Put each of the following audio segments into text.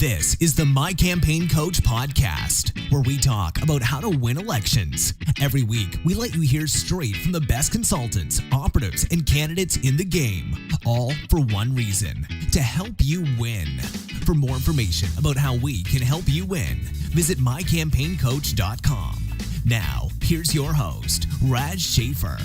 This is the My Campaign Coach podcast, where we talk about how to win elections. Every week, we let you hear straight from the best consultants, operatives, and candidates in the game, all for one reason, to help you win. For more information about how we can help you win, visit mycampaigncoach.com. Now, here's your host, Shafer.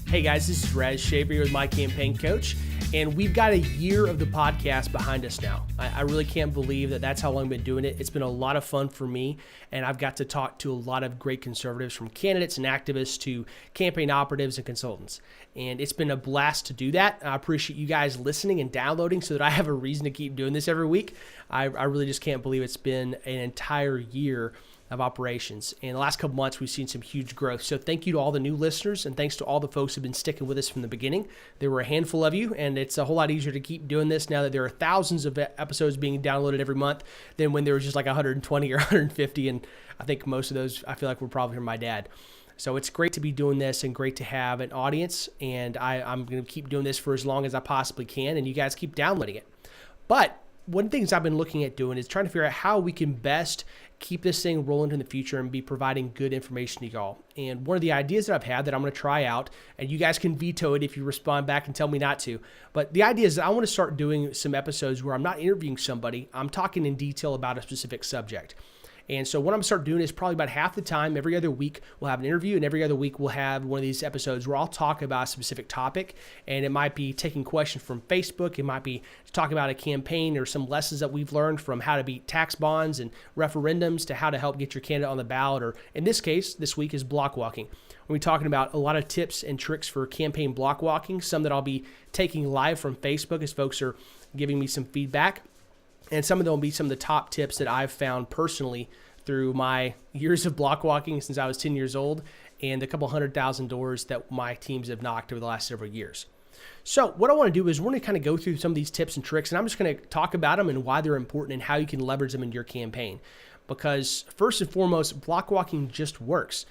Hey guys, this is Shafer here with My Campaign Coach, and we've got a year of the podcast behind us now. I really can't believe that that's how long I've been doing it. It's been a lot of fun for me, and I've got to talk to a lot of great conservatives, from candidates and activists to campaign operatives and consultants. And it's been a blast to do that. I appreciate you guys listening and downloading so that I have a reason to keep doing this every week. I really just can't believe it's been an entire year of operations. In the last couple months, we've seen some huge growth. So thank you to all the new listeners, and thanks to all the folks who've been sticking with us from the beginning. There were a handful of you, and it's a whole lot easier to keep doing this now that there are thousands of episodes being downloaded every month than when there was just like 120 or 150. And I think most of those, I feel like, were probably from my dad. So it's great to be doing this and great to have an audience. And I'm going to keep doing this for as long as I possibly can, and you guys keep downloading it. But one of the things I've been looking at doing is trying to figure out how we can best keep this thing rolling in the future and be providing good information to y'all. And one of the ideas that I've had that I'm going to try out, and you guys can veto it if you respond back and tell me not to, but the idea is that I want to start doing some episodes where I'm not interviewing somebody, I'm talking in detail about a specific subject. And so what I'm going to start doing is probably about half the time, every other week, we'll have an interview, and every other week we'll have one of these episodes where I'll talk about a specific topic. And it might be taking questions from Facebook. It might be talking about a campaign or some lessons that we've learned from how to beat tax bonds and referendums to how to help get your candidate on the ballot. Or in this case, this week is block walking. We'll be talking about a lot of tips and tricks for campaign block walking, some that I'll be taking live from Facebook as folks are giving me some feedback. And some of them will be some of the top tips that I've found personally through my years of block walking since I was 10 years old, and the couple 100,000 doors that my teams have knocked over the last several years. So what I want to do is we're going to kind of go through some of these tips and tricks, and I'm just going to talk about them and why they're important and how you can leverage them in your campaign. Because first and foremost, block walking just works.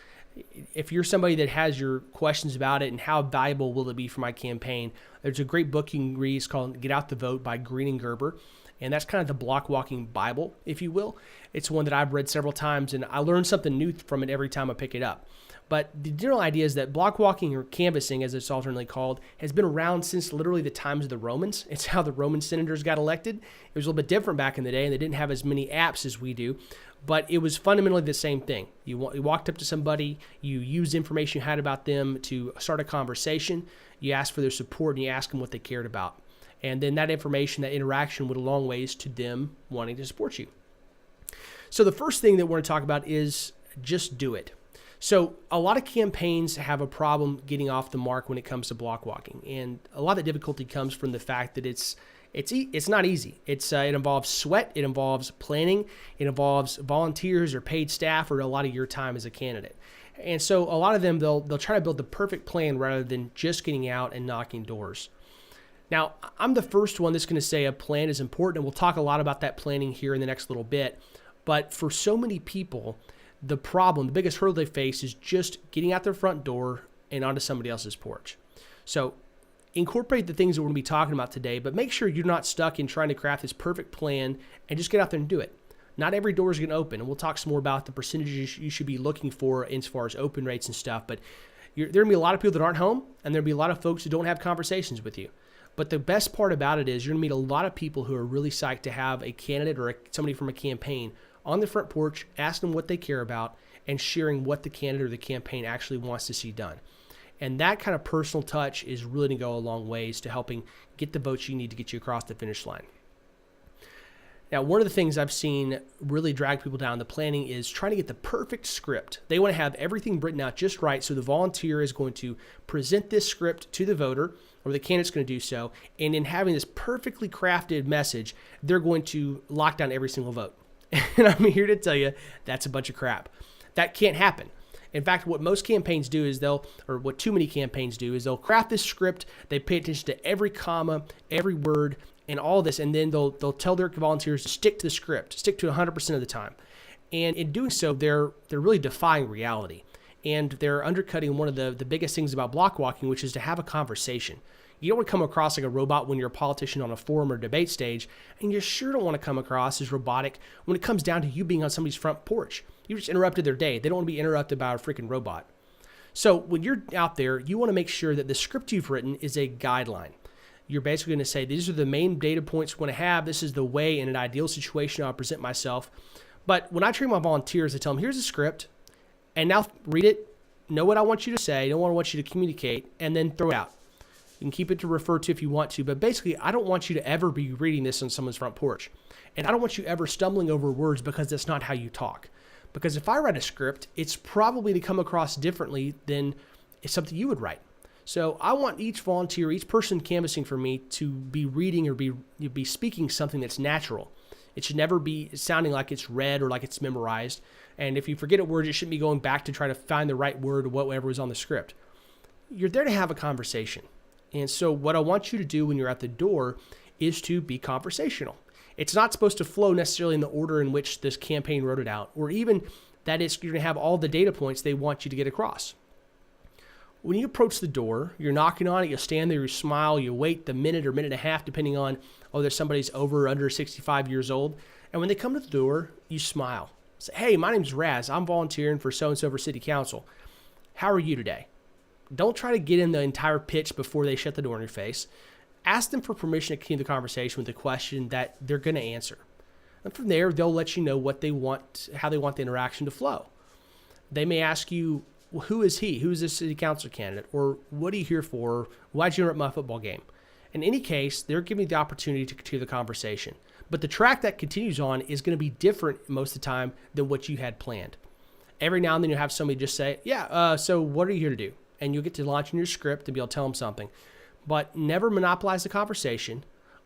If you're somebody that has your questions about it and how valuable will it be for my campaign, there's a great book you can read. It's called Get Out the Vote by Green and Gerber. And that's kind of the block walking Bible, if you will. It's one that I've read several times, and I learn something new from it every time I pick it up. But the general idea is that block walking, or canvassing as it's alternately called, has been around since literally the times of the Romans. It's how the Roman senators got elected. It was a little bit different back in the day, and they didn't have as many apps as we do. But it was fundamentally the same thing. You walked up to somebody, you used information you had about them to start a conversation, you asked for their support, and you asked them what they cared about. And then that information, that interaction went a long ways to them wanting to support you. So the first thing that we're going to talk about is just do it. So a lot of campaigns have a problem getting off the mark when it comes to block walking. And a lot of the difficulty comes from the fact that it's not easy. It involves sweat, it involves planning, it involves volunteers or paid staff, or a lot of your time as a candidate. And so a lot of them, they'll try to build the perfect plan rather than just getting out and knocking doors. Now, I'm the first one that's going to say a plan is important, and we'll talk a lot about that planning here in the next little bit. But for so many people, the biggest hurdle they face is just getting out their front door and onto somebody else's porch. So incorporate the things that we're going to be talking about today, but make sure you're not stuck in trying to craft this perfect plan and just get out there and do it. Not every door is going to open, and we'll talk some more about the percentages you should be looking for as far as open rates and stuff. But there are going to be a lot of people that aren't home, and there'll be a lot of folks who don't have conversations with you. But the best part about it is you're going to meet a lot of people who are really psyched to have a candidate or somebody from a campaign on the front porch, asking them what they care about, and sharing what the candidate or the campaign actually wants to see done. And that kind of personal touch is really going to go a long ways to helping get the votes you need to get you across the finish line. Now, one of the things I've seen really drag people down the planning is trying to get the perfect script. They want to have everything written out just right, so the volunteer is going to present this script to the voter, or the candidate's going to do so, and in having this perfectly crafted message, they're going to lock down every single vote. And I'm here to tell you that's a bunch of crap. That can't happen. In fact, what most campaigns do is what too many campaigns do is they'll craft this script, they pay attention to every comma, every word, and all this, and then they'll tell their volunteers to stick to the script, stick to 100% of the time. And in doing so, they're really defying reality. And they're undercutting one of the biggest things about block walking, which is to have a conversation. You don't want to come across like a robot when you're a politician on a forum or debate stage, and you sure don't want to come across as robotic when it comes down to you being on somebody's front porch. You just interrupted their day. They don't want to be interrupted by a freaking robot. So when you're out there, you want to make sure that the script you've written is a guideline. You're basically going to say, these are the main data points we want to have. This is the way in an ideal situation I'll present myself. But when I train my volunteers, I tell them, here's a script, and now read it, know what I want you to say, know what I want you to communicate, and then throw it out. You can keep it to refer to if you want to, but basically, I don't want you to ever be reading this on someone's front porch. And I don't want you ever stumbling over words because that's not how you talk. Because if I write a script, it's probably to come across differently than something you would write. So I want each volunteer, each person canvassing for me to be reading or be speaking something that's natural. It should never be sounding like it's read or like it's memorized. And if you forget a word, you shouldn't be going back to try to find the right word or whatever was on the script. You're there to have a conversation. And so what I want you to do when you're at the door is to be conversational. It's not supposed to flow necessarily in the order in which this campaign wrote it out, or even that you're going to have all the data points they want you to get across. When you approach the door, you're knocking on it, you stand there, you smile, you wait the minute or minute and a half, depending on whether somebody's over or under 65 years old. And when they come to the door, you smile. Say, hey, my name's Raz. I'm volunteering for so-and-so for City Council. How are you today? Don't try to get in the entire pitch before they shut the door in your face. Ask them for permission to continue the conversation with a question that they're going to answer. And from there, they'll let you know what they want, how they want the interaction to flow. They may ask you, well, who is he? Who is this city council candidate? Or what are you here for? Why'd you interrupt my football game? In any case, they're giving you the opportunity to continue the conversation. But the track that continues on is going to be different most of the time than what you had planned. Every now and then you'll have somebody just say, so what are you here to do? And you'll get to launch in your script and be able to tell them something. But never monopolize the conversation.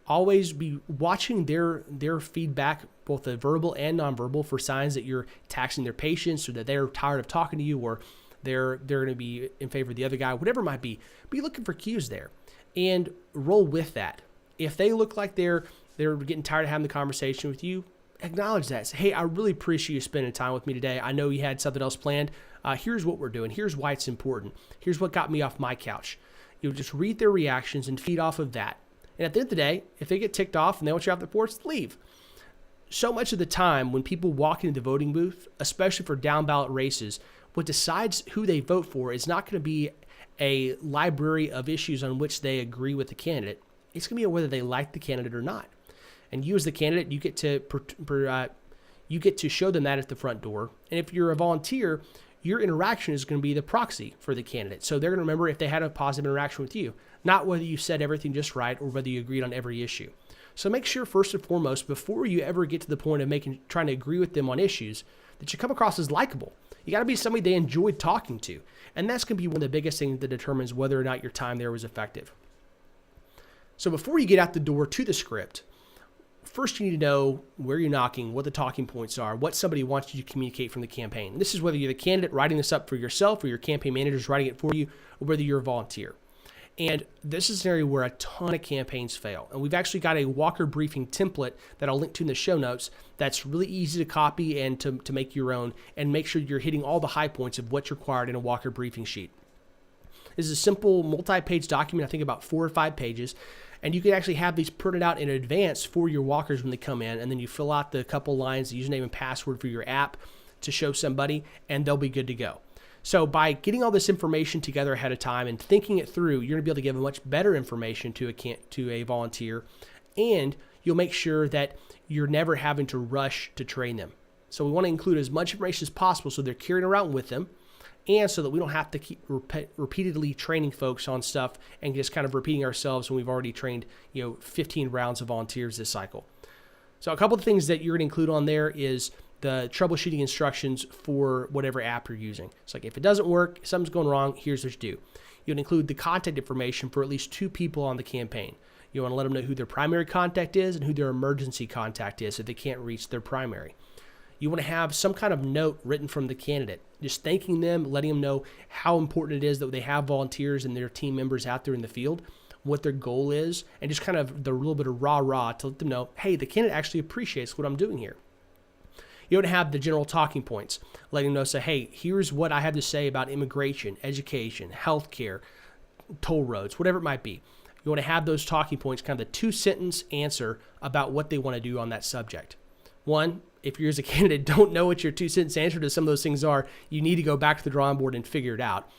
Always be watching their feedback, both the verbal and nonverbal, for signs that you're taxing their patience or that they're tired of talking to you or they're going to be in favor of the other guy, whatever it might be. Be looking for cues there and roll with that. If they look like they're getting tired of having the conversation with you, acknowledge that. Say, hey, I really appreciate you spending time with me today. I know you had something else planned. Here's what we're doing. Here's why it's important. Here's what got me off my couch. You'll just read their reactions and feed off of that. And at the end of the day, if they get ticked off and they want you off the porch, leave. So much of the time when people walk into the voting booth, especially for down ballot races, what decides who they vote for is not going to be a library of issues on which they agree with the candidate. It's going to be whether they like the candidate or not. And you as the candidate, you get to show them that at the front door. And if you're a volunteer, your interaction is going to be the proxy for the candidate. So they're going to remember if they had a positive interaction with you, not whether you said everything just right or whether you agreed on every issue. So make sure first and foremost, before you ever get to the point of trying to agree with them on issues, that you come across as likable. You got to be somebody they enjoyed talking to. And that's going to be one of the biggest things that determines whether or not your time there was effective. So before you get out the door to the script, first you need to know where you're knocking, what the talking points are, what somebody wants you to communicate from the campaign. And this is whether you're the candidate writing this up for yourself or your campaign manager is writing it for you, or whether you're a volunteer. And this is an area where a ton of campaigns fail. And we've actually got a Walker briefing template that I'll link to in the show notes that's really easy to copy and to make your own, and make sure you're hitting all the high points of what's required in a Walker briefing sheet. This is a simple multi-page document, I think about 4 or 5 pages. And you can actually have these printed out in advance for your walkers when they come in. And then you fill out the couple lines, the username and password for your app to show somebody, and they'll be good to go. So by getting all this information together ahead of time and thinking it through, you're going to be able to give much better information to a volunteer. And you'll make sure that you're never having to rush to train them. So we want to include as much information as possible so they're carrying around with them, and so that we don't have to keep repeatedly training folks on stuff and just kind of repeating ourselves when we've already trained 15 rounds of volunteers this cycle. So a couple of things that you're going to include on there is the troubleshooting instructions for whatever app you're using. It's like, if it doesn't work, if something's going wrong, here's what you do. You'll include the contact information for at least 2 people on the campaign. You want to let them know who their primary contact is and who their emergency contact is if they can't reach their primary. You want to have some kind of note written from the candidate, just thanking them, letting them know how important it is that they have volunteers and their team members out there in the field, what their goal is, and just kind of the little bit of rah-rah to let them know, hey, the candidate actually appreciates what I'm doing here. You want to have the general talking points, letting them know, say, hey, here's what I have to say about immigration, education, healthcare, toll roads, whatever it might be. You want to have those talking points, kind of the 2-sentence answer about what they want to do on that subject. One, if you as a candidate don't know what your 2-sentence answer to some of those things are, you need to go back to the drawing board and figure it out.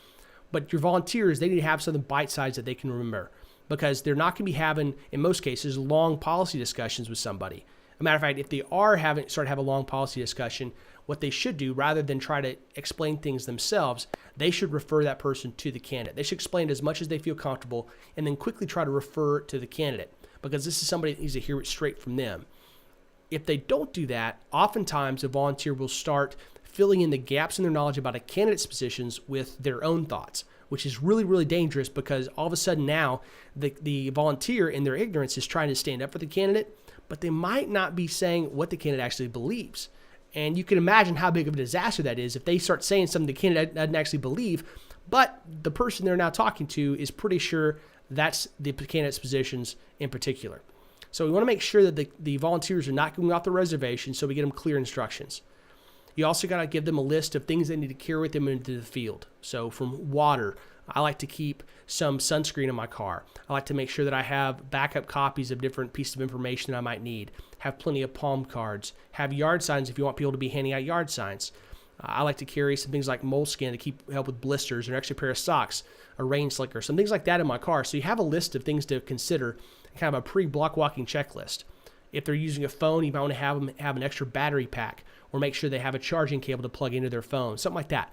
But your volunteers, they need to have something bite-sized that they can remember, because they're not going to be having, in most cases, long policy discussions with somebody. As a matter of fact, if they are starting to have a long policy discussion, what they should do, rather than try to explain things themselves, they should refer that person to the candidate. They should explain it as much as they feel comfortable and then quickly try to refer to the candidate, because this is somebody that needs to hear it straight from them. If they don't do that, oftentimes a volunteer will start filling in the gaps in their knowledge about a candidate's positions with their own thoughts, which is really, really dangerous, because all of a sudden now the volunteer in their ignorance is trying to stand up for the candidate, but they might not be saying what the candidate actually believes. And you can imagine how big of a disaster that is if they start saying something the candidate doesn't actually believe, but the person they're now talking to is pretty sure that's the candidate's positions in particular. So we want to make sure that the volunteers are not going off the reservation, so we get them clear instructions. You also got to give them a list of things they need to carry with them into the field. So from water, I like to keep some sunscreen in my car. I like to make sure that I have backup copies of different pieces of information that I might need. Have plenty of palm cards. Have yard signs if you want people to be handing out yard signs. I like to carry some things like moleskin to help with blisters, or an extra pair of socks, a rain slicker, some things like that in my car. So you have a list of things to consider, kind of a pre-block walking checklist. If they're using a phone, you might want to have them have an extra battery pack, or make sure they have a charging cable to plug into their phone, something like that.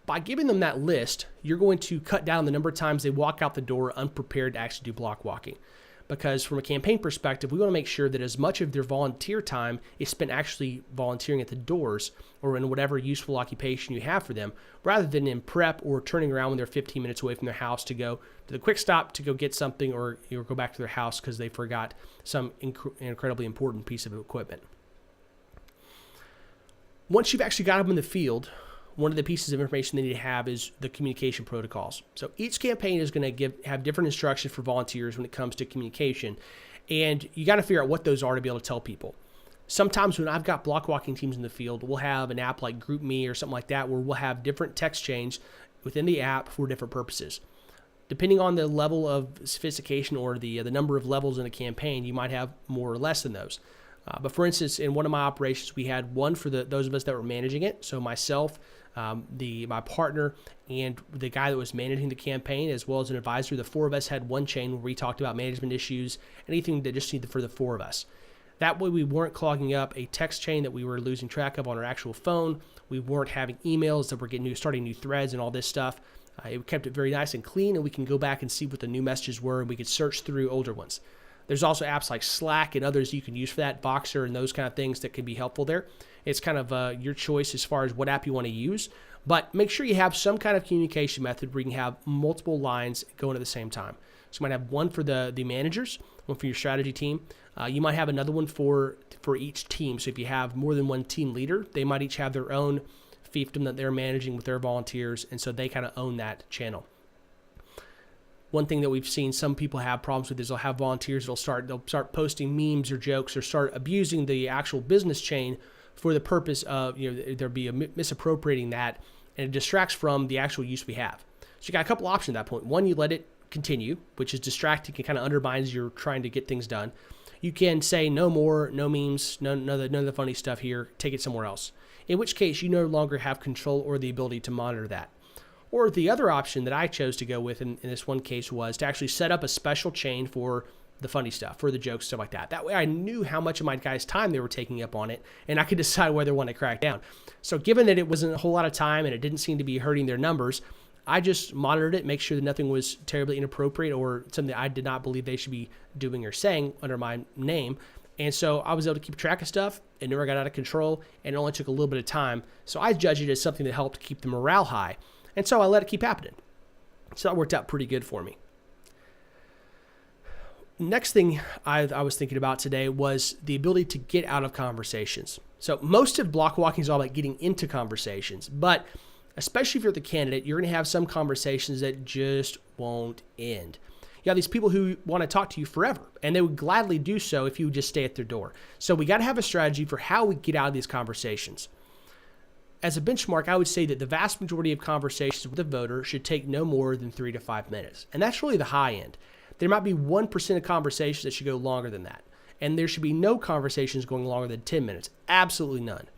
By giving them that list, you're going to cut down the number of times they walk out the door unprepared to actually do block walking. Because from a campaign perspective, we want to make sure that as much of their volunteer time is spent actually volunteering at the doors or in whatever useful occupation you have for them, rather than in prep or turning around when they're 15 minutes away from their house to go to the quick stop to go get something, or go back to their house because they forgot some incredibly important piece of equipment. Once you've actually got them in the field, one of the pieces of information they need to have is the communication protocols. So each campaign is going to have different instructions for volunteers when it comes to communication, and you got to figure out what those are to be able to tell people. Sometimes when I've got block walking teams in the field, we'll have an app like GroupMe or something like that, where we'll have different text chains within the app for different purposes. Depending on the level of sophistication or the number of levels in a campaign, you might have more or less than those. But for instance, in one of my operations, we had one for those of us that were managing it. So myself, my partner, and the guy that was managing the campaign, as well as an advisor. The four of us had one chain where we talked about management issues, anything that just needed for the four of us. That way we weren't clogging up a text chain that we were losing track of on our actual phone. We weren't having emails that were starting new threads and all this stuff. It kept it very nice and clean, and we can go back and see what the new messages were, and we could search through older ones. There's also apps like Slack and others you can use for that, Voxer and those kind of things that can be helpful there. It's kind of your choice as far as what app you want to use, but make sure you have some kind of communication method where you can have multiple lines going at the same time. So you might have one for the managers, one for your strategy team. You might have another one for each team. So if you have more than one team leader, they might each have their own fiefdom that they're managing with their volunteers, and so they kind of own that channel. One thing that we've seen some people have problems with is they'll have volunteers they'll start posting memes or jokes, or start abusing the actual business chain for the purpose of there'll be a misappropriating that, and it distracts from the actual use we have. So you got a couple options at that point. One, you let it continue, which is distracting and kind of undermines your trying to get things done. You can say no more, no memes, none of the funny stuff here, take it somewhere else. In which case you no longer have control or the ability to monitor that. Or the other option that I chose to go with in this one case was to actually set up a special chain for the funny stuff, for the jokes, stuff like that. That way I knew how much of my guys' time they were taking up on it, and I could decide whether I want to crack down. So given that it wasn't a whole lot of time and it didn't seem to be hurting their numbers, I just monitored it, make sure that nothing was terribly inappropriate or something I did not believe they should be doing or saying under my name. And so I was able to keep track of stuff. It never got out of control, and it only took a little bit of time. So I judged it as something that helped keep the morale high. And so I let it keep happening. So that worked out pretty good for me. Next thing I was thinking about today was the ability to get out of conversations. So most of block walking is all about getting into conversations, but especially if you're the candidate, you're going to have some conversations that just won't end. You have these people who want to talk to you forever, and they would gladly do so if you would just stay at their door. So we got to have a strategy for how we get out of these conversations. as a benchmark, I would say that the vast majority of conversations with a voter should take no more than 3 to 5 minutes. And that's really the high end. There might be 1% of conversations that should go longer than that. And there should be no conversations going longer than 10 minutes. Absolutely none.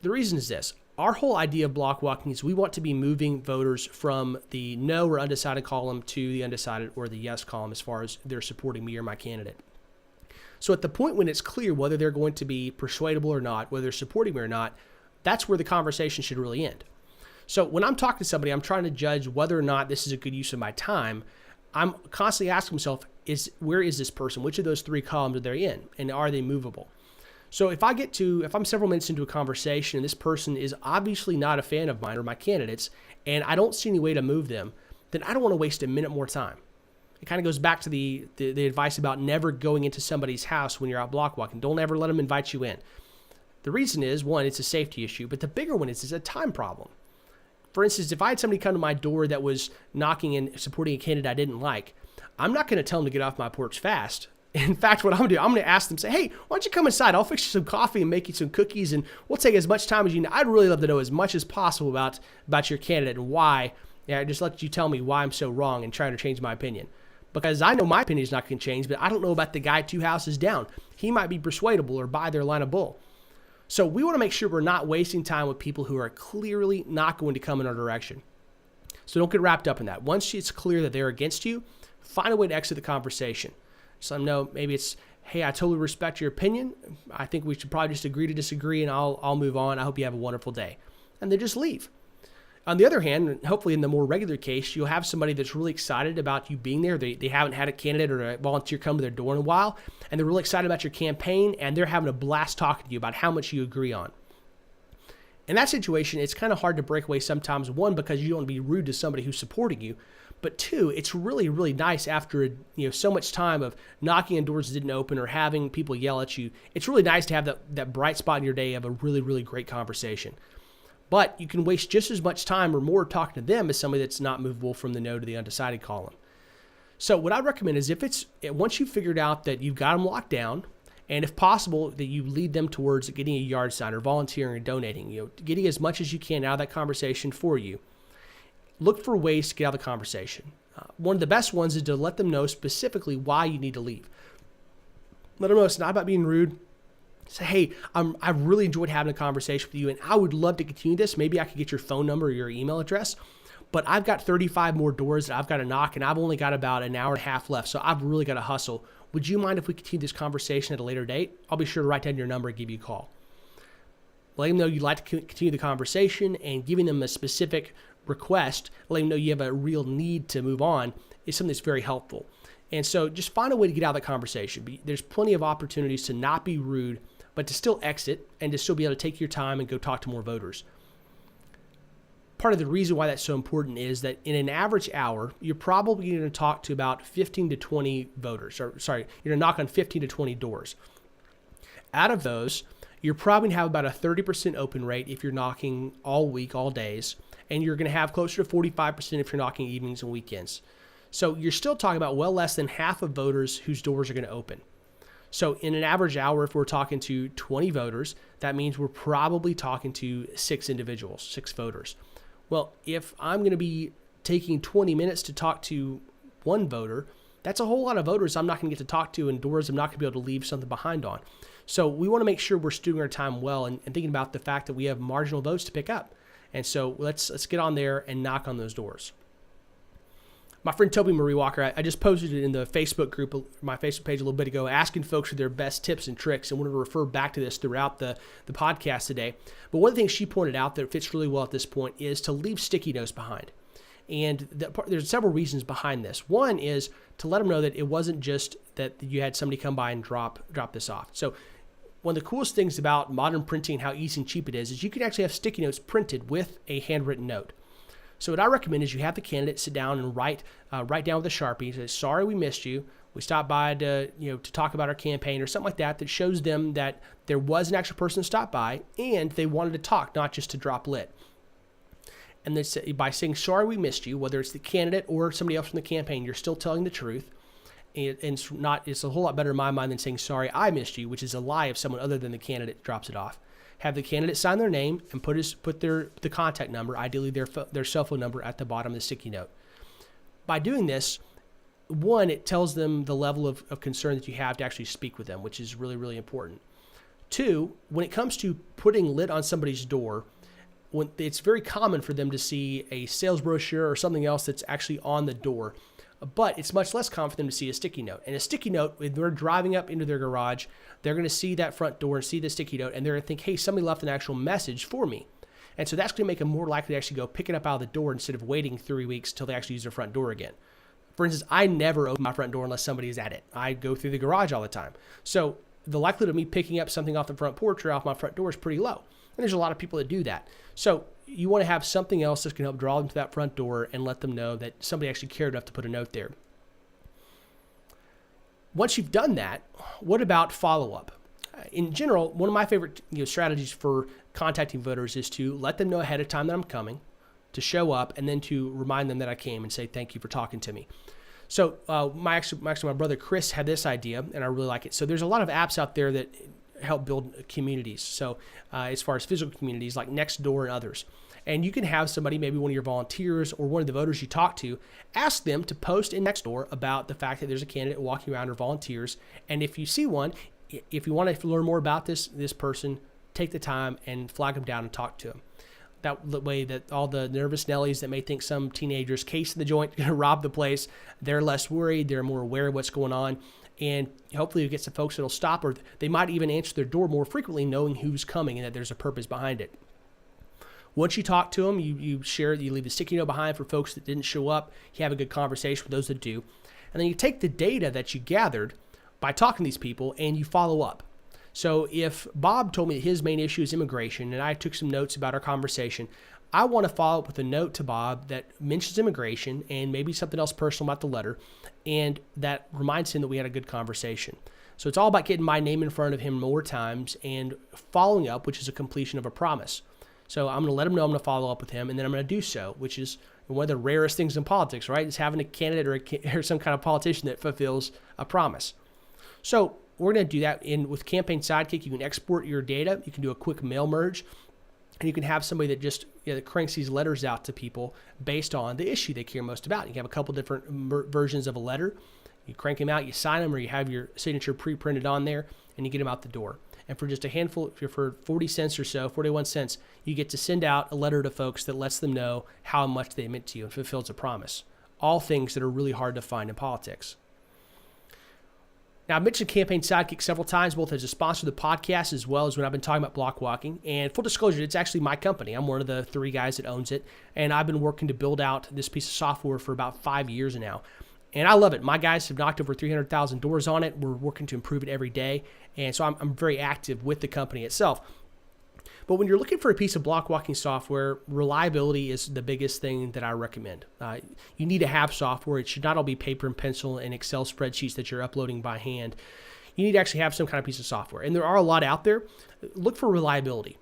The reason is this. Our whole idea of block walking is we want to be moving voters from the no or undecided column to the undecided or the yes column as far as they're supporting me or my candidate. So at the point when it's clear whether they're going to be persuadable or not, whether they're supporting me or not, that's where the conversation should really end. So when I'm talking to somebody, I'm trying to judge whether or not this is a good use of my time. I'm constantly asking myself, where is this person? Which of those 3 columns are they in? And are they movable? So if I'm several minutes into a conversation and this person is obviously not a fan of mine or my candidates, and I don't see any way to move them, then I don't want to waste a minute more time. It kind of goes back to the advice about never going into somebody's house when you're out block walking. Don't ever let them invite you in. The reason is, one, it's a safety issue, but the bigger one is it's a time problem. For instance, if I had somebody come to my door that was knocking and supporting a candidate I didn't like, I'm not going to tell them to get off my porch fast. In fact, what I'm going to do, I'm going to ask them, say, hey, why don't you come inside? I'll fix you some coffee and make you some cookies, and we'll take as much time as you need. I'd really love to know as much as possible about your candidate and why. Yeah, just let you tell me why I'm so wrong and trying to change my opinion. Because I know my opinion is not going to change, but I don't know about the guy 2 houses down. He might be persuadable or buy their line of bull. So we want to make sure we're not wasting time with people who are clearly not going to come in our direction. So don't get wrapped up in that. Once it's clear that they're against you, find a way to exit the conversation. So no, maybe it's, hey, I totally respect your opinion. I think we should probably just agree to disagree, and I'll move on. I hope you have a wonderful day. And they just leave. On the other hand, hopefully in the more regular case, you'll have somebody that's really excited about you being there. They haven't had a candidate or a volunteer come to their door in a while, and they're really excited about your campaign, and they're having a blast talking to you about how much you agree on. In that situation, it's kind of hard to break away sometimes, one, because you don't want to be rude to somebody who's supporting you, but two, it's really, really nice after so much time of knocking on doors that didn't open or having people yell at you. It's really nice to have that bright spot in your day of a really, really great conversation. But you can waste just as much time or more talking to them as somebody that's not movable from the no to the undecided column. So what I recommend is once you've figured out that you've got them locked down, and if possible, that you lead them towards getting a yard sign or volunteering or donating, getting as much as you can out of that conversation for you. Look for ways to get out of the conversation. One of the best ones is to let them know specifically why you need to leave. Let them know it's not about being rude. Say, hey, I've really enjoyed having a conversation with you, and I would love to continue this. Maybe I could get your phone number or your email address, but I've got 35 more doors that I've got to knock, and I've only got about an hour and a half left, so I've really got to hustle. Would you mind if we continue this conversation at a later date? I'll be sure to write down your number and give you a call. Let them know you'd like to continue the conversation, and giving them a specific request, letting them know you have a real need to move on, is something that's very helpful. And so just find a way to get out of the conversation. There's plenty of opportunities to not be rude, but to still exit and to still be able to take your time and go talk to more voters. Part of the reason why that's so important is that in an average hour, you're probably going to talk to about 15 to 20 voters. You're going to knock on 15 to 20 doors. Out of those, you're probably going to have about a 30% open rate if you're knocking all week, all days, and you're going to have closer to 45% if you're knocking evenings and weekends. So you're still talking about well less than half of voters whose doors are going to open. So in an average hour, if we're talking to 20 voters, that means we're probably talking to 6 individuals, 6 voters. Well, if I'm going to be taking 20 minutes to talk to one voter, that's a whole lot of voters I'm not going to get to talk to and doors I'm not going to be able to leave something behind on. So we want to make sure we're stewarding our time well and thinking about the fact that we have marginal votes to pick up. And so let's get on there and knock on those doors. My friend Toby Marie Walker, I just posted it in the Facebook group, my Facebook page a little bit ago, asking folks for their best tips and tricks, and wanted to refer back to this throughout the podcast today. But one of the things she pointed out that fits really well at this point is to leave sticky notes behind. And there's several reasons behind this. One is to let them know that it wasn't just that you had somebody come by and drop this off. So one of the coolest things about modern printing and how easy and cheap it is you can actually have sticky notes printed with a handwritten note. So what I recommend is you have the candidate sit down and write down with a Sharpie, say, sorry we missed you. We stopped by to talk about our campaign or something like that shows them that there was an actual person who stopped by and they wanted to talk, not just to drop lit. And then by saying, sorry we missed you, whether it's the candidate or somebody else from the campaign, you're still telling the truth. And it's a whole lot better in my mind than saying, sorry I missed you, which is a lie if someone other than the candidate drops it off. have the candidate sign their name and put the contact number, ideally their cell phone number, at the bottom of the sticky note. By doing this, one, it tells them the level of concern that you have to actually speak with them, which is really, really important. Two, when it comes to putting lit on somebody's door, it's very common for them to see a sales brochure or something else that's actually on the door, but it's much less common for them to see a sticky note. And a sticky note, when they're driving up into their garage, they're going to see that front door and see the sticky note, and they're going to think, hey, somebody left an actual message for me. And so that's going to make them more likely to actually go pick it up out of the door instead of waiting 3 weeks until they actually use their front door again. For instance, I never open my front door unless somebody is at it. I go through the garage all the time. So the likelihood of me picking up something off the front porch or off my front door is pretty low. And there's a lot of people that do that. So you want to have something else that can help draw them to that front door and let them know that somebody actually cared enough to put a note there. Once you've done that, what about follow-up? In general, one of my favorite strategies for contacting voters is to let them know ahead of time that I'm coming, to show up, and then to remind them that I came and say thank you for talking to me. So my brother Chris had this idea, and I really like it. So there's a lot of apps out there that help build communities. So as far as physical communities like Nextdoor and others. And you can have somebody, maybe one of your volunteers or one of the voters you talk to, ask them to post in Nextdoor about the fact that there's a candidate walking around or volunteers. And if you see one, if you want to learn more about this person, take the time and flag them down and talk to them. That way that all the nervous Nellies that may think some teenager's case in the joint going to rob the place, they're less worried, they're more aware of what's going on, and hopefully you get some folks that'll stop, or they might even answer their door more frequently knowing who's coming and that there's a purpose behind it. Once you talk to them, you leave a sticky note behind for folks that didn't show up, you have a good conversation with those that do, and then you take the data that you gathered by talking to these people and you follow up. So if Bob told me that his main issue is immigration and I took some notes about our conversation, I want to follow up with a note to Bob that mentions immigration and maybe something else personal about the letter, and that reminds him that we had a good conversation. So it's all about getting my name in front of him more times and following up, which is a completion of a promise. So I'm going to let him know I'm going to follow up with him, and then I'm going to do so, which is one of the rarest things in politics, right? Is having a candidate or some kind of politician that fulfills a promise. So we're going to do that with Campaign Sidekick. You can export your data. You can do a quick mail merge, and you can have somebody that just that cranks these letters out to people based on the issue they care most about. You can have a couple different versions of a letter. You crank them out, you sign them, or you have your signature pre-printed on there, and you get them out the door. And for just a handful, for 40 cents or so, 41 cents, you get to send out a letter to folks that lets them know how much they meant to you and fulfills a promise. All things that are really hard to find in politics. Now, I've mentioned Campaign Sidekick several times, both as a sponsor of the podcast as well as when I've been talking about block walking. And full disclosure, it's actually my company. I'm one of the 3 guys that owns it. And I've been working to build out this piece of software for about 5 years now. And I love it. My guys have knocked over 300,000 doors on it. We're working to improve it every day. And so I'm very active with the company itself. But when you're looking for a piece of block walking software, reliability is the biggest thing that I recommend. You need to have software. It should not all be paper and pencil and Excel spreadsheets that you're uploading by hand. You need to actually have some kind of piece of software. And there are a lot out there. Look for reliability.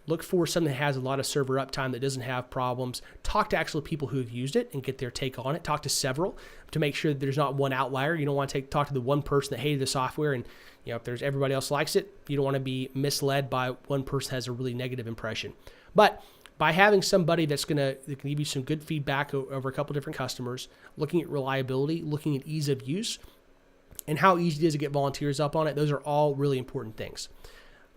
Look for something that has a lot of server uptime that doesn't have problems. Talk to actual people who have used it and get their take on it. Talk to several to make sure that there's not one outlier. You don't want to talk to the one person that hated the software, and if there's everybody else likes it, you don't want to be misled by one person has a really negative impression. But by having somebody that can give you some good feedback over a couple different customers, looking at reliability, looking at ease of use, and how easy it is to get volunteers up on it, those are all really important things.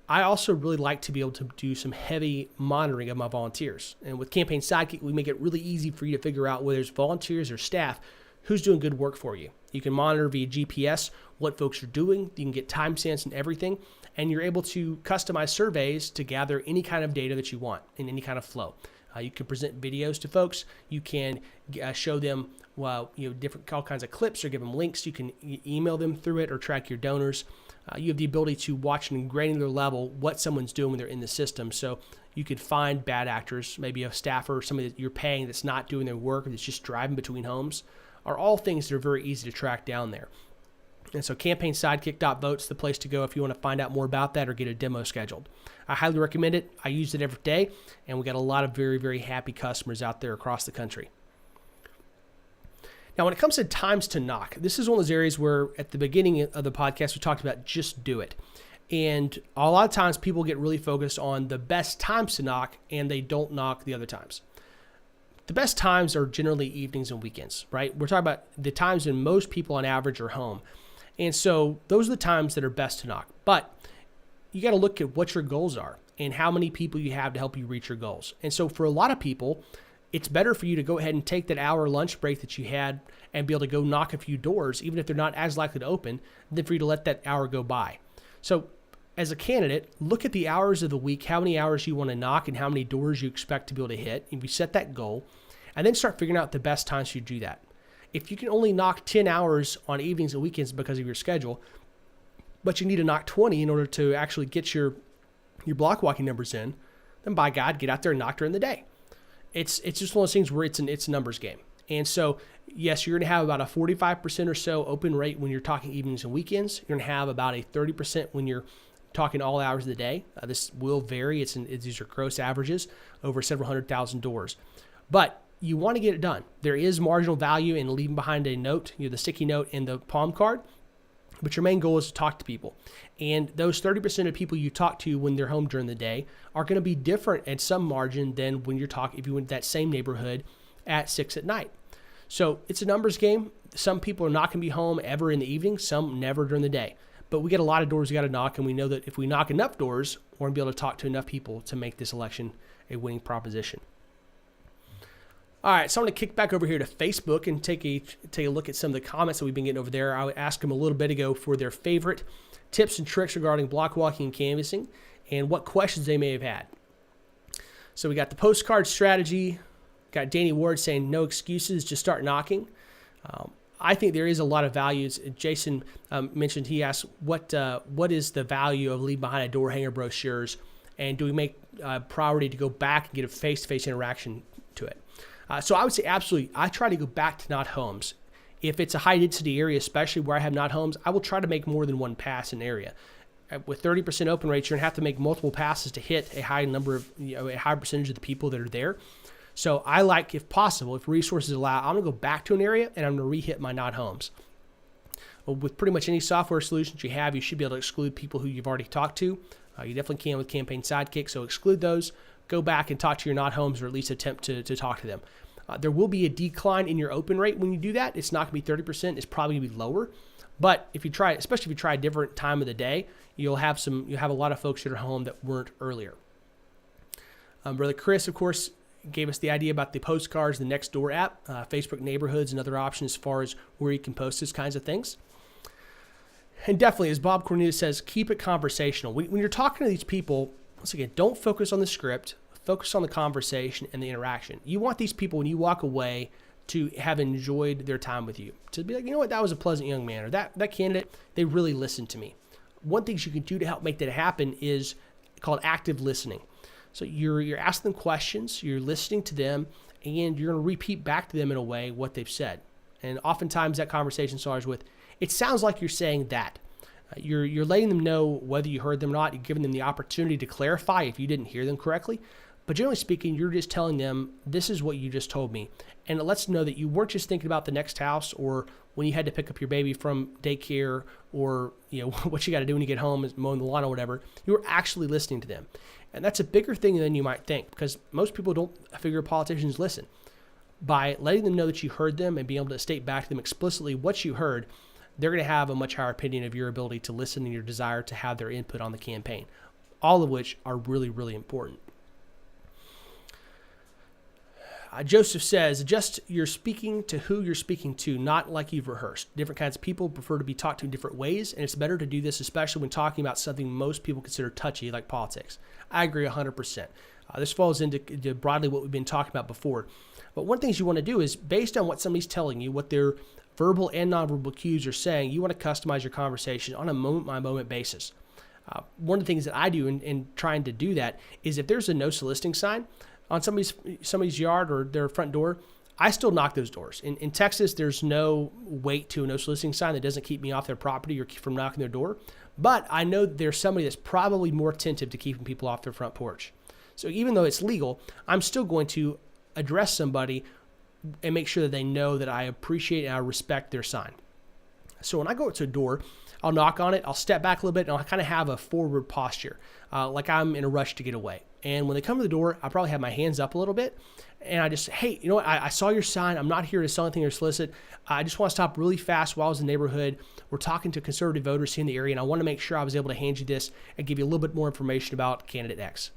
I also really like to be able to do some heavy monitoring of my volunteers. And with Campaign Sidekick, we make it really easy for you to figure out whether it's volunteers or staff who's doing good work for you. You can monitor via GPS what folks are doing. You can get timestamps and everything. And you're able to customize surveys to gather any kind of data that you want in any kind of flow. You can present videos to folks. You can show them different all kinds of clips or give them links. You can email them through it or track your donors. You have the ability to watch on a granular level what someone's doing when they're in the system. So you could find bad actors, maybe a staffer or somebody that you're paying that's not doing their work, that's just driving between homes, are all things that are very easy to track down there. And so campaignsidekick.vote's the place to go if you want to find out more about that or get a demo scheduled. I highly recommend it. I use it every day, and we got a lot of very, very happy customers out there across the country. Now, when it comes to times to knock, this is one of those areas where at the beginning of the podcast, we talked about just do it. And a lot of times people get really focused on the best times to knock and they don't knock the other times. The best times are generally evenings and weekends, right? We're talking about the times when most people on average are home. And so those are the times that are best to knock. But you got to look at what your goals are and how many people you have to help you reach your goals. And so for a lot of people, it's better for you to go ahead and take that hour lunch break that you had and be able to go knock a few doors, even if they're not as likely to open, than for you to let that hour go by. So as a candidate, look at the hours of the week, how many hours you want to knock and how many doors you expect to be able to hit. If you set that goal, and then start figuring out the best times for you to do that. If you can only knock 10 hours on evenings and weekends because of your schedule, but you need to knock 20 in order to actually get your block walking numbers in, then by God, get out there and knock during the day. It's just one of those things where it's a numbers game. And so, yes, you're going to have about a 45% or so open rate when you're talking evenings and weekends. You're going to have about a 30% when you're talking all hours of the day. This will vary. These are gross averages over several 100,000 doors. But you want to get it done. There is marginal value in leaving behind a note, the sticky note and the palm card, but your main goal is to talk to people. And those 30% of people you talk to when they're home during the day are going to be different at some margin than when you're talking, if you went to that same neighborhood at 6 at night. So it's a numbers game. Some people are not going to be home ever in the evening, some never during the day. But we get a lot of doors we got to knock, and we know that if we knock enough doors, we're going to be able to talk to enough people to make this election a winning proposition. All right, so I'm going to kick back over here to Facebook and take a look at some of the comments that we've been getting over there. I asked them a little bit ago for their favorite tips and tricks regarding block walking and canvassing and what questions they may have had. So we got the postcard strategy. Got Danny Ward saying no excuses, just start knocking. I think there is a lot of values. Jason mentioned, he asked, what is the value of leave behind a door hanger brochures, and do we make priority to go back and get a face-to-face interaction to it? So I would say absolutely. I try to go back to not homes. If it's a high-density area, especially where I have not homes, I will try to make more than one pass in an area. With 30% open rates, you're going to have to make multiple passes to hit a high number of, a high percentage of the people that are there. So I like, if possible, if resources allow, I'm going to go back to an area and I'm going to re-hit my not homes. Well, with pretty much any software solutions you have, you should be able to exclude people who you've already talked to. You definitely can with Campaign Sidekick, so exclude those. Go back and talk to your not homes, or at least attempt to talk to them. There will be a decline in your open rate when you do that. It's not going to be 30%. It's probably going to be lower. But if you try, especially if you try a different time of the day, you'll have a lot of folks that are home that weren't earlier. Brother Chris, of course, gave us the idea about the postcards, the Nextdoor app, Facebook neighborhoods, and other options as far as where you can post those kinds of things. And definitely, as Bob Cornelius says, keep it conversational. When you're talking to these people, once again, don't focus on the script. Focus on the conversation and the interaction. You want these people, when you walk away, to have enjoyed their time with you. To be like, you know what, that was a pleasant young man, or that candidate, they really listened to me. One thing you can do to help make that happen is called active listening. So you're asking them questions, you're listening to them, and you're going to repeat back to them in a way what they've said. And oftentimes that conversation starts with, it sounds like you're saying that. You're letting them know whether you heard them or not. You're giving them the opportunity to clarify if you didn't hear them correctly. But generally speaking, you're just telling them, this is what you just told me. And it lets them know that you weren't just thinking about the next house or when you had to pick up your baby from daycare or what you got to do when you get home is mowing the lawn or whatever. You were actually listening to them. And that's a bigger thing than you might think, because most people don't figure politicians listen. By letting them know that you heard them and being able to state back to them explicitly what you heard, they're going to have a much higher opinion of your ability to listen and your desire to have their input on the campaign, all of which are really, really important. Joseph says, adjust your speaking to who you're speaking to, not like you've rehearsed. Different kinds of people prefer to be talked to in different ways, and it's better to do this, especially when talking about something most people consider touchy, like politics. I agree 100%. This falls into broadly what we've been talking about before. But one thing you want to do is, based on what somebody's telling you, what their verbal and nonverbal cues are saying, you want to customize your conversation on a moment-by-moment basis. One of the things that I do in trying to do that is, if there's a no soliciting sign on somebody's yard or their front door, I still knock those doors. In Texas, there's no weight to a no soliciting sign that doesn't keep me off their property or from knocking their door. But I know that there's somebody that's probably more attentive to keeping people off their front porch. So even though it's legal, I'm still going to address somebody and make sure that they know that I appreciate and I respect their sign. So when I go to a door, I'll knock on it, I'll step back a little bit, and I'll kind of have a forward posture, like I'm in a rush to get away. And when they come to the door, I probably have my hands up a little bit, and I just, hey, you know what? I saw your sign. I'm not here to sell anything or solicit. I just want to stop really fast while I was in the neighborhood. We're talking to conservative voters here in the area, and I want to make sure I was able to hand you this and give you a little bit more information about candidate X.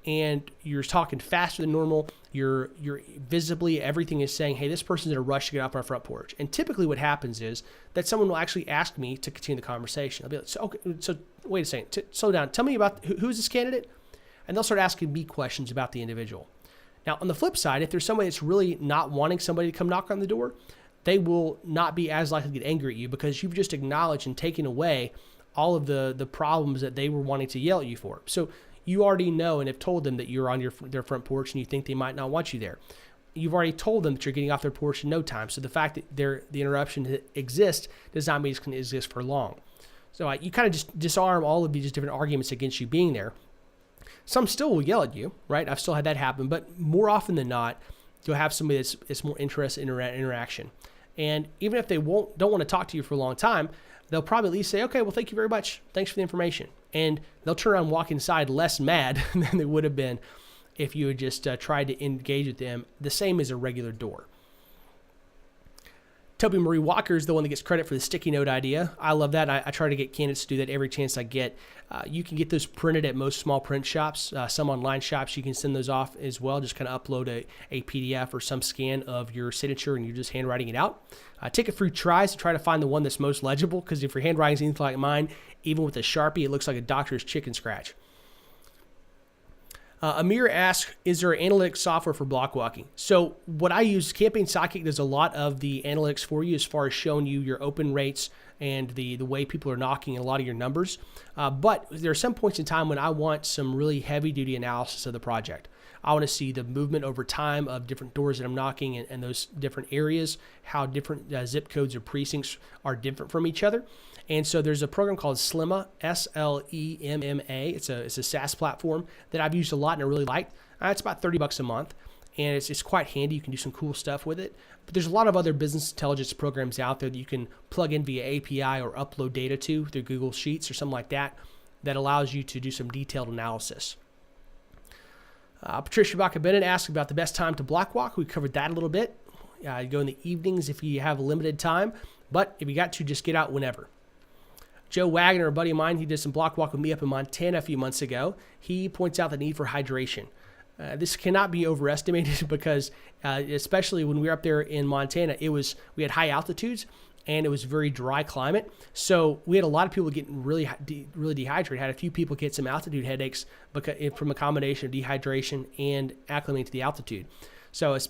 And you're talking faster than normal. You're visibly, everything is saying, hey, this person's in a rush to get off our front porch. And typically what happens is that someone will actually ask me to continue the conversation. I'll be like, so wait a second, slow down. Tell me about who's this candidate? And they'll start asking me questions about the individual. Now, on the flip side, if there's somebody that's really not wanting somebody to come knock on the door, they will not be as likely to get angry at you because you've just acknowledged and taken away all of the problems that they were wanting to yell at you for. So you already know and have told them that you're on their front porch and you think they might not want you there. You've already told them that you're getting off their porch in no time. So the fact that the interruption exists does not mean it's going to exist for long. So you kind of just disarm all of these different arguments against you being there. Some still will yell at you, right? I've still had that happen, but more often than not, you'll have somebody that's more interested in interaction. And even if they don't want to talk to you for a long time, they'll probably at least say, okay, well, thank you very much. Thanks for the information. And they'll turn around and walk inside less mad than they would have been if you had just tried to engage with them, the same as a regular door. Toby Marie Walker is the one that gets credit for the sticky note idea. I love that. I try to get candidates to do that every chance I get. You can get those printed at most small print shops. Some online shops, you can send those off as well. Just kind of upload a PDF or some scan of your signature and you're just handwriting it out. Take a few tries to try to find the one that's most legible, because if your handwriting is anything like mine, even with a Sharpie, it looks like a doctor's chicken scratch. Amir asks, is there analytics software for block walking? So what I use, Campaign Sidekick does a lot of the analytics for you as far as showing you your open rates and the way people are knocking and a lot of your numbers. But there are some points in time when I want some really heavy duty analysis of the project. I want to see the movement over time of different doors that I'm knocking and those different areas, how different zip codes or precincts are different from each other. And so there's a program called Slemma, S-L-E-M-M-A. It's a SaaS platform that I've used a lot and I really liked. It's about $30 a month, and it's quite handy. You can do some cool stuff with it. But there's a lot of other business intelligence programs out there that you can plug in via API or upload data to through Google Sheets or something like that allows you to do some detailed analysis. Patricia Baca-Bennett asked about the best time to block walk. We covered that a little bit. You go in the evenings if you have a limited time, but if you got to, just get out whenever. Joe Wagner, a buddy of mine, he did some block walk with me up in Montana a few months ago. He points out the need for hydration. This cannot be overestimated because, especially when we were up there in Montana, we had high altitudes and it was a very dry climate. So we had a lot of people getting really dehydrated. Had a few people get some altitude headaches from a combination of dehydration and acclimating to the altitude. So it's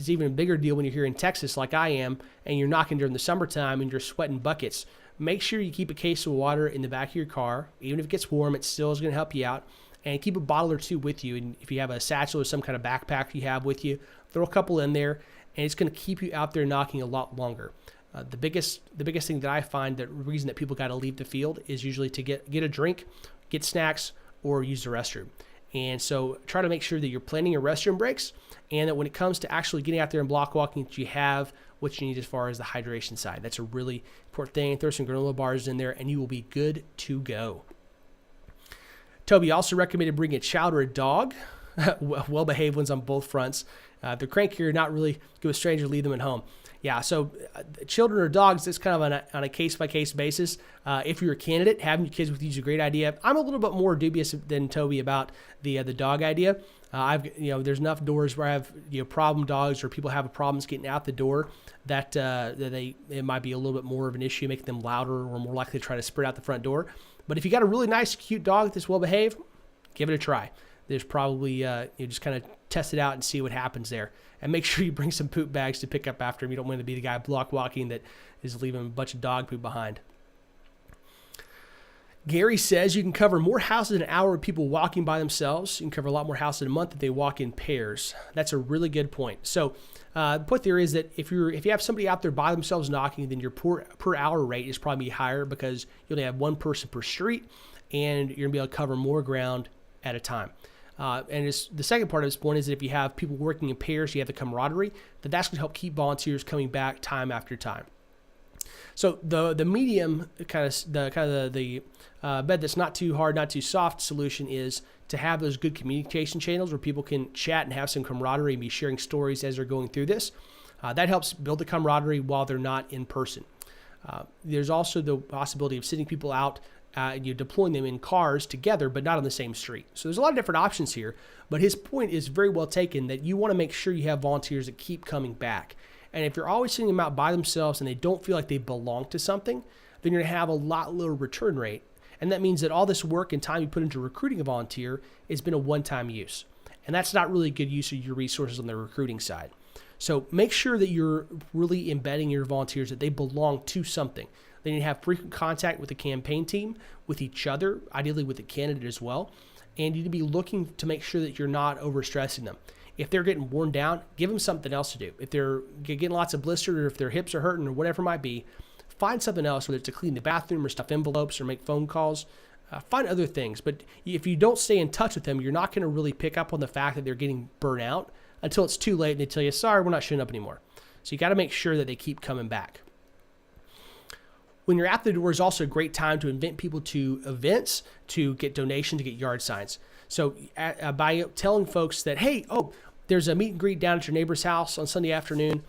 even a bigger deal when you're here in Texas like I am and you're knocking during the summertime and you're sweating buckets. Make sure you keep a case of water in the back of your car. Even if it gets warm, it still is going to help you out. And keep a bottle or two with you. And if you have a satchel or some kind of backpack you have with you, throw a couple in there, and it's going to keep you out there knocking a lot longer. The biggest thing that I find, the reason that people got to leave the field is usually to get a drink, get snacks, or use the restroom. And so try to make sure that you're planning your restroom breaks, and that when it comes to actually getting out there and block walking, that you have what you need as far as the hydration side. That's a really important thing. Throw some granola bars in there, and you will be good to go. Toby also recommended bringing a child or a dog, well-behaved ones on both fronts. If they're cranky or not really good with strangers, leave them at home. Yeah, so children or dogs, it's kind of on a case-by-case basis. If you're a candidate, having your kids with you is a great idea. I'm a little bit more dubious than Toby about the dog idea. There's enough doors where I have problem dogs or people have problems getting out the door that it might be a little bit more of an issue, making them louder or more likely to try to spread out the front door. But if you got a really nice, cute dog that's well-behaved, give it a try. There's probably, just kind of test it out and see what happens there. And make sure you bring some poop bags to pick up after him. You don't want to be the guy block walking that is leaving a bunch of dog poop behind. Gary says you can cover more houses in an hour with people walking by themselves. You can cover a lot more houses in a month if they walk in pairs. That's a really good point. So the point there is that if you have somebody out there by themselves knocking, then your per hour rate is probably higher because you only have one person per street, and you're going to be able to cover more ground at a time. And the second part of this point is that if you have people working in pairs, you have the camaraderie, that's going to help keep volunteers coming back time after time. So the medium the bed that's not too hard, not too soft solution is to have those good communication channels where people can chat and have some camaraderie and be sharing stories as they're going through this. That helps build the camaraderie while they're not in person. There's also the possibility of sending people out, deploying them in cars together, but not on the same street. So there's a lot of different options here, but his point is very well taken that you want to make sure you have volunteers that keep coming back. And if you're always sending them out by themselves and they don't feel like they belong to something, then you're going to have a lot lower return rate. And that means that all this work and time you put into recruiting a volunteer has been a one-time use. And that's not really good use of your resources on the recruiting side. So make sure that you're really embedding your volunteers that they belong to something. They need to have frequent contact with the campaign team, with each other, ideally with the candidate as well. And you need to be looking to make sure that you're not overstressing them. If they're getting worn down, give them something else to do. If they're getting lots of blisters or if their hips are hurting or whatever it might be, find something else, whether it's to clean the bathroom or stuff envelopes or make phone calls. Find other things. But if you don't stay in touch with them, you're not going to really pick up on the fact that they're getting burnt out until it's too late and they tell you, sorry, we're not showing up anymore. So you got to make sure that they keep coming back. When you're at the door is also a great time to invite people to events, to get donations, to get yard signs. So by telling folks that, hey, there's a meet and greet down at your neighbor's house on Sunday afternoon.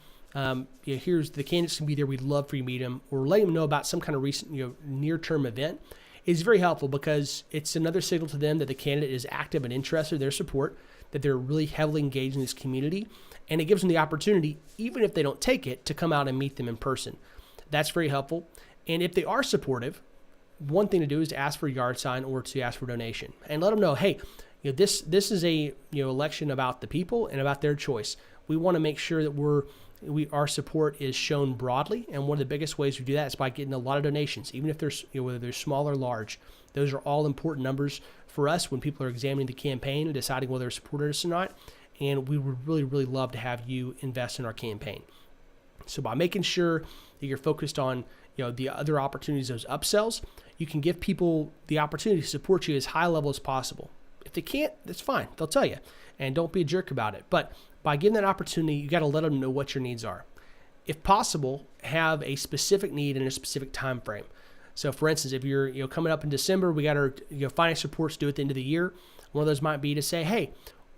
Here's the candidates can be there. We'd love for you to meet them, or letting them know about some kind of recent, near-term event is very helpful because it's another signal to them that the candidate is active and interested in their support, that they're really heavily engaged in this community, and it gives them the opportunity, even if they don't take it, to come out and meet them in person. That's very helpful. And if they are supportive, one thing to do is to ask for a yard sign or to ask for a donation and let them know, hey, this is a election about the people and about their choice. We want to make sure that our support is shown broadly, and one of the biggest ways we do that is by getting a lot of donations, even if they're whether they're small or large. Those are all important numbers for us when people are examining the campaign and deciding whether they're supporters or not. And we would really, really love to have you invest in our campaign. So by making sure that you're focused on the other opportunities, those upsells, you can give people the opportunity to support you as high level as possible. If they can't, that's fine. They'll tell you. And don't be a jerk about it. But by giving that opportunity, you got to let them know what your needs are. If possible, have a specific need in a specific time frame. So for instance, if you're coming up in December, we got our finance reports due at the end of the year. One of those might be to say, hey,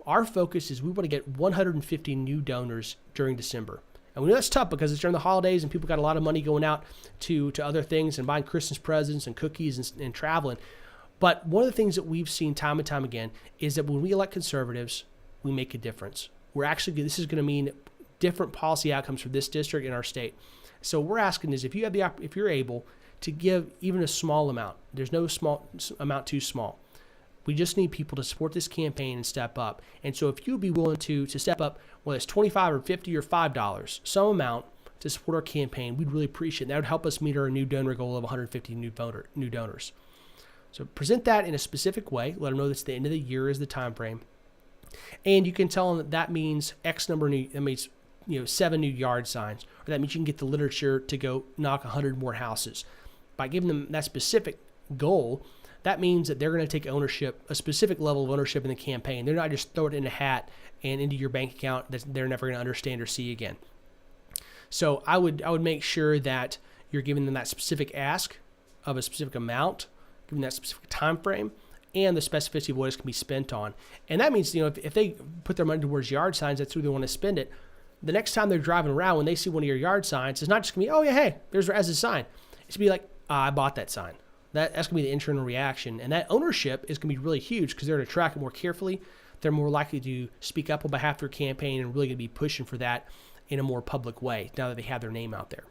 our focus is we want to get 150 new donors during December. And we know that's tough because it's during the holidays and people got a lot of money going out to other things and buying Christmas presents and cookies and traveling. But one of the things that we've seen time and time again is that when we elect conservatives, we make a difference. This is going to mean different policy outcomes for this district in our state. So we're asking is if you're able to give even a small amount, there's no small amount too small. We just need people to support this campaign and step up. And so if you'd be willing to step up, whether it's $25 or $50 or $5, some amount to support our campaign, we'd really appreciate it. That would help us meet our new donor goal of 150 new donors. So present that in a specific way. Let them know that's the end of the year is the time frame. And you can tell them that means X number new, that means 7 new yard signs, or that means you can get the literature to go knock 100 more houses. By giving them that specific goal, that means that they're going to take ownership, a specific level of ownership in the campaign. They're not just throw it in a hat and into your bank account that they're never going to understand or see again. So I would make sure that you're giving them that specific ask of a specific amount, giving that specific time frame, and the specificity of what it's going to be spent on. And that means, if they put their money towards yard signs, that's who they want to spend it. The next time they're driving around, when they see one of your yard signs, it's not just going to be, oh yeah, hey, there's as a sign. It's going to be like, I bought that sign. That's going to be the internal reaction. And that ownership is going to be really huge because they're going to track it more carefully. They're more likely to speak up on behalf of their campaign and really going to be pushing for that in a more public way now that they have their name out there.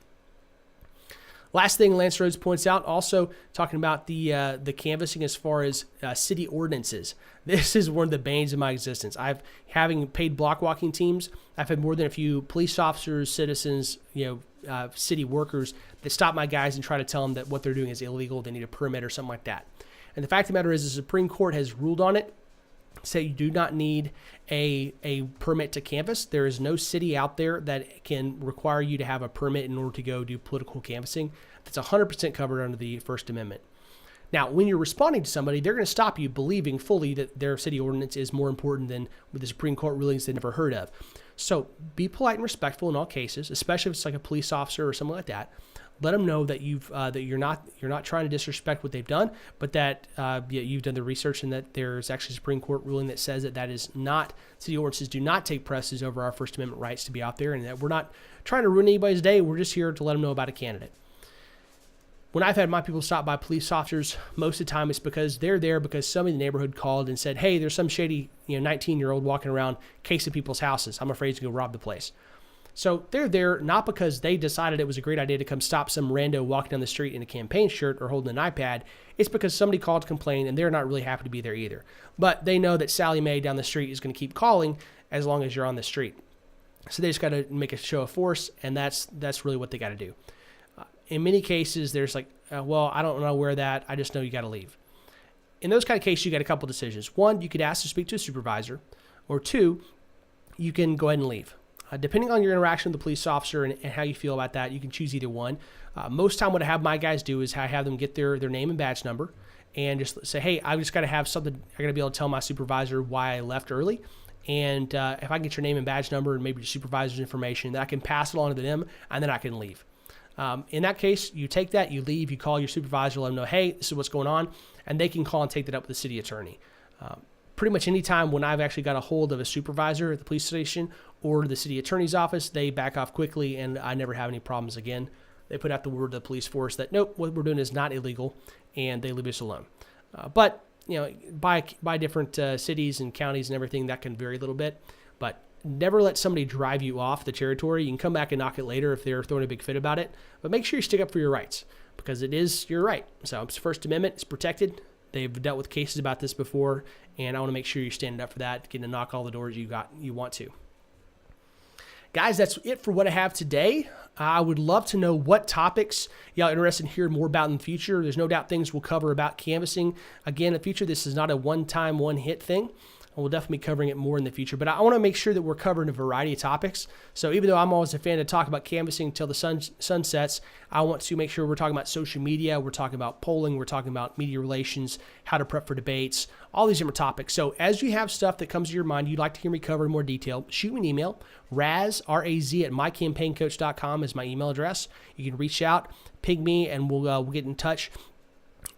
Last thing Lance Rhodes points out, also talking about the canvassing as far as city ordinances. This is one of the banes of my existence. Having paid block walking teams, I've had more than a few police officers, citizens, city workers that stop my guys and try to tell them that what they're doing is illegal. They need a permit or something like that. And the fact of the matter is the Supreme Court has ruled on it. Say you do not need a permit to canvass. There is no city out there that can require you to have a permit in order to go do political canvassing. That's 100% covered under the First Amendment. Now, when you're responding to somebody, they're going to stop you believing fully that their city ordinance is more important than with the Supreme Court rulings they've never heard of. So be polite and respectful in all cases, especially if it's like a police officer or something like that. let them know that you're not trying to disrespect what they've done, but that you've done the research and that there's actually a Supreme Court ruling that says that is not, city ordinances do not take precedence over our First Amendment rights to be out there, and that we're not trying to ruin anybody's day. We're just here to let them know about a candidate. When I've had my people stop by police officers, most of the time it's because they're there because somebody in the neighborhood called and said, hey, there's some shady 19-year-old walking around casing people's houses. I'm afraid he's going to go rob the place. So they're there not because they decided it was a great idea to come stop some rando walking down the street in a campaign shirt or holding an iPad. It's because somebody called to complain, and they're not really happy to be there either. But they know that Sally Mae down the street is going to keep calling as long as you're on the street. So they just got to make a show of force, and that's really what they got to do. In many cases, there's like, well, I don't know where that. I just know you got to leave. In those kind of cases, you got a couple decisions. One, you could ask to speak to a supervisor, or two, you can go ahead and leave. Depending on your interaction with the police officer and how you feel about that, you can choose either one. Most time what I have my guys do is I have them get their name and badge number and just say, hey, I just got to have something. I got to be able to tell my supervisor why I left early. And if I can get your name and badge number and maybe your supervisor's information, then I can pass it on to them, and then I can leave. In that case, you take that, you leave, you call your supervisor, let them know, hey, this is what's going on, and they can call and take that up with the city attorney. Pretty much any time when I've actually got a hold of a supervisor at the police station or the city attorney's office, they back off quickly, and I never have any problems again. They put out the word to the police force that, nope, what we're doing is not illegal, and they leave us alone. But by different cities and counties and everything, that can vary a little bit. But never let somebody drive you off the territory. You can come back and knock it later if they're throwing a big fit about it. But make sure you stick up for your rights, because it is your right. So it's First Amendment. It's protected. They've dealt with cases about this before, and I want to make sure you're standing up for that, getting to knock all the doors you want to. Guys, that's it for what I have today. I would love to know what topics y'all are interested in hearing more about in the future. There's no doubt things we'll cover about canvassing. Again, in the future, this is not a one-time, one-hit thing. We'll definitely be covering it more in the future, but I want to make sure that we're covering a variety of topics. So even though I'm always a fan to talk about canvassing until the sun sets, I want to make sure we're talking about social media, we're talking about polling, we're talking about media relations, how to prep for debates, all these different topics. So as you have stuff that comes to your mind you'd like to hear me cover in more detail, shoot me an email. Raz, R-A-Z, at mycampaigncoach.com is my email address. You can reach out, ping me, and we'll get in touch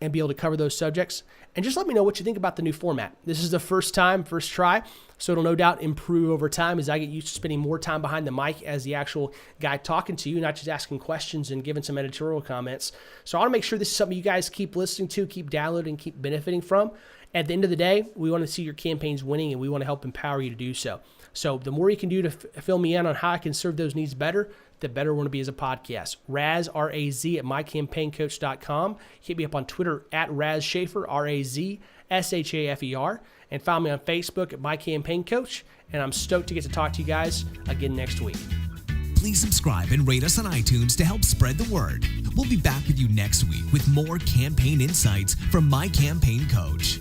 and be able to cover those subjects. And just let me know what you think about the new format. This is the first try, so it'll no doubt improve over time as I get used to spending more time behind the mic as the actual guy talking to you, not just asking questions and giving some editorial comments. So I want to make sure this is something you guys keep listening to, keep downloading, keep benefiting from. At the end of the day, we want to see your campaigns winning, and we want to help empower you to do so. So the more you can do to fill me in on how I can serve those needs better, the better we want to be as a podcast. Raz, R-A-Z, at mycampaigncoach.com. Hit me up on Twitter at Raz Shafer, R-A-Z-S-H-A-F-E-R. And find me on Facebook at My Campaign Coach. And I'm stoked to get to talk to you guys again next week. Please subscribe and rate us on iTunes to help spread the word. We'll be back with you next week with more campaign insights from My Campaign Coach.